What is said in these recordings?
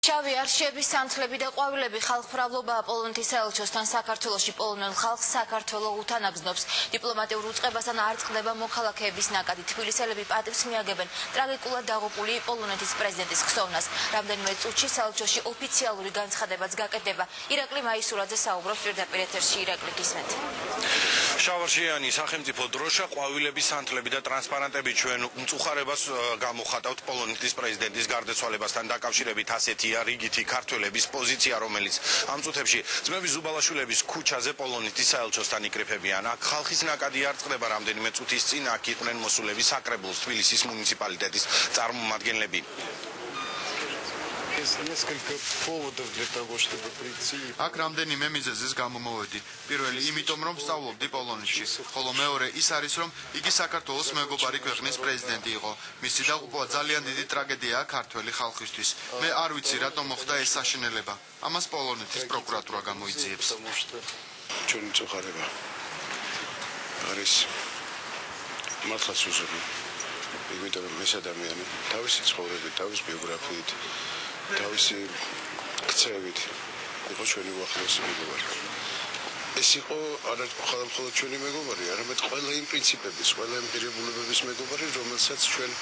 შავი არშიების სამთლები და ყვავილები ხალხმრავლობა პოლონეთის საელჩოსთან საქართველოში პოლონელ ხალხს საქართველოს უთანაგზნობს. დიპლომატიურ უწყებასთან არ წყდება მოქალაქეების ნაკადი. თბილისელები პატივს მიაგებენ ტრაგიკულად დაღუპული პოლონეთის პრეზიდენტის ხსოვნას. რამდენიმე წუთში საელჩოში ოფიციალური განცხადებაც გაკეთდება. ირაკლი მაისურაძე საუბრობს პირდაპირ ეთერში. ირაკლი, გისმენთ. შავარშიანი სახელმწიფო დროშა, ყვავილების სანთლები და ტრანსპარანტები ჩვენ უმწუხარებას გამოხატავთ პოლონეთის პრეზიდენტის გარდაცვალებასთან დაკავშირებით. ასეთია რიგითი ქართველების პოზიცია, რომელიც ამ წუთებში ძმები ზუბალაშვილების ქუჩაზე პოლონეთის საელჩოსთან იკრიფებიან. აქ ხალხის ნაკადი არ წყდება. რამდენიმე წუთის წინ აქ იყვნენ მოსულები საკრებულოს თბილისის მუნიციპალიტეტის წარმომადგენლები. აქ რამდენიმე მიზეზის გამო მოვედი. პირველი იმიტომ, რომ სწავლობდი პოლონეთში, ხოლო მეორე ის არის, რომ იგი საქართველოს მეგობარი ქვეყნის პრეზიდენტი იყო. მისი დაღუპვა ძალიან დიდი ტრაგედიაა ქართველი ხალხისთვის. მე არ ვიცი, რატომ მოხდა ეს საშინელება. ამას პოლონეთის პროკურატურა გამოიძიებს. ჩვენი მწუხარება არის მართლაც უზრუნო. იმიტომ რომ ეს ადამიანი თავისი ცხოვრებით, თავის ბიოგრაფიით, თავისი ქცევით იყო ჩვენი უახლოესი მეგობარი. ეს იყო არა მხოლოდ ჩვენი მეგობარი, არამედ ყველა იმ პრინციპების, ყველა იმ პირებულებების მეგობარი, რომელსაც ჩვენ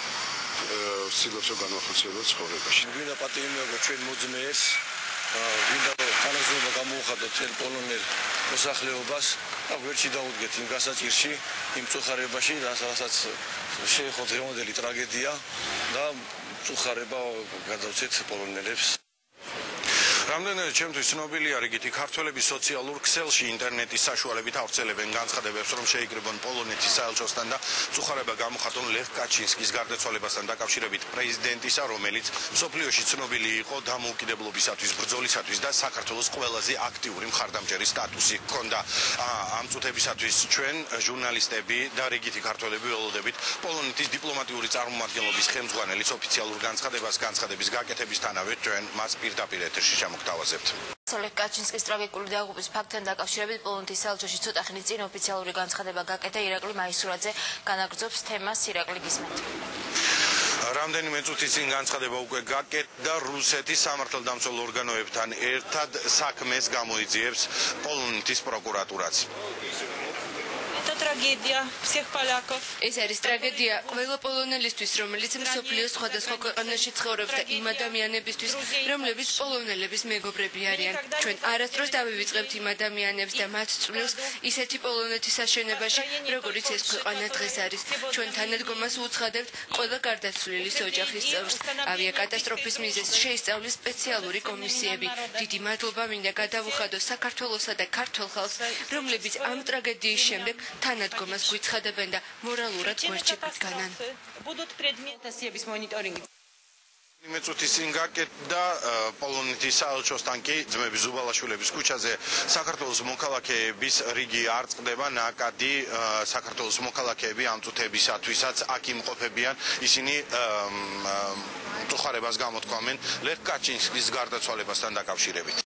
ვცდილობთ განვახორციელოთ ცხოვრებაში. გვინდა პატივი მიაგო ჩვენ მოძმეებს, გვინდა თანაზრობა გამოუხატოთ წელ პოლონელ მოსახლეობას და გვერდში დაუდგეთ იმ გასაჭირში, იმ მწუხარებაში, რასაც შეეხო დღევანდელი ტრაგედია და მწუხარება გადავცეთ პოლონელებს. რამდენადაც ჩემთვის ცნობილია, რიგითი ქართველები სოციალურ ქსელში ინტერნეტის საშუალებით ავრცელებენ განცხადებებს, რომ შეიკრიბონ პოლონეთის საელჩოსთან და მწუხარება გამოხატონ ლეხ კაჩინსკის გარდაცვალებასთან დაკავშირებით პრეზიდენტისა, რომელიც მსოფლიოში ცნობილი იყო დამოუკიდებლობისათვის, ბრძოლისათვის და საქართველოს ყველაზე აქტიური მხარდამჭერის სტატუსი ჰქონდა. ამ წუთებისათვის ჩვენ ჟურნალისტები და რიგითი ქართველები ველოდებით პოლონეთის დიპლომატიური წარმომადგენლობის ხელმძღვანელის ოფიციალურ განცხადების გაკეთებისთანავე ჩვენ მას პირდაპირ ეთერში მოგთავაზებთ. ლეხ კაჩინსკის ტრაგიკული დაღუპვის ფაქტთან დაკავშირებით პოლონეთის საელჩოში ცოტა ხნის წინ ოფიციალური განცხადება გაკეთა. ირაკლი მაისურაძე განაგრძობს თემას. ირაკლი, გისმენთ. რამდენიმე წუთის წინ განცხადება უკვე გაკეთდა. რუსეთის სამართალდამცველ ორგანოებთან ერთად საქმეს გამოიძიებს პოლონეთის პროკურატურაც. ეს არის ტრაგედია ყველა პოლონელისთვის, რომელიც მსოფლიოს სხვადასხვა ქვეყანაში ცხოვრობს და იმ ადამიანებისთვის, რომლებიც პოლონელების მეგობრები არიან. ჩვენ არასდროს დავივიწყებთ იმ ადამიანებს და მათ წვლილს ისეთი პოლონეთის აშენებაში, როგორიც ეს ქვეყანა დღეს არის. ჩვენ თანადგომას უცხადებთ ყველა გარდაცვლილის ოჯახის წევრს. ავიაკატასტროფის მიზეზს შეისწავლის სპეციალური კომისიები. დიდი მადლობა მინდა გადავუხადო საქართველოსა და ქართველ ხალხს, რომლებიც ამ ტრაგედიის შემდეგ თანადგომას გვიცხადებენ და მორალურად გვერდჩებით განან. მე წუთის წინ გაკეთდა პოლონეთის საელჩოსთან კი ძმები ზუბალაშვილების ქუჩაზე საქართველოს მოქალაქეების რიგი არ წყდება. ნაკადი საქართველოს მოქალაქეები ამ წუთებისათვისაც აქ იმყოფებიან. ისინი მწუხარებას გამოთქვამენ ლეხ კაჩინსკის გარდაცვალებასთან დაკავშირებით.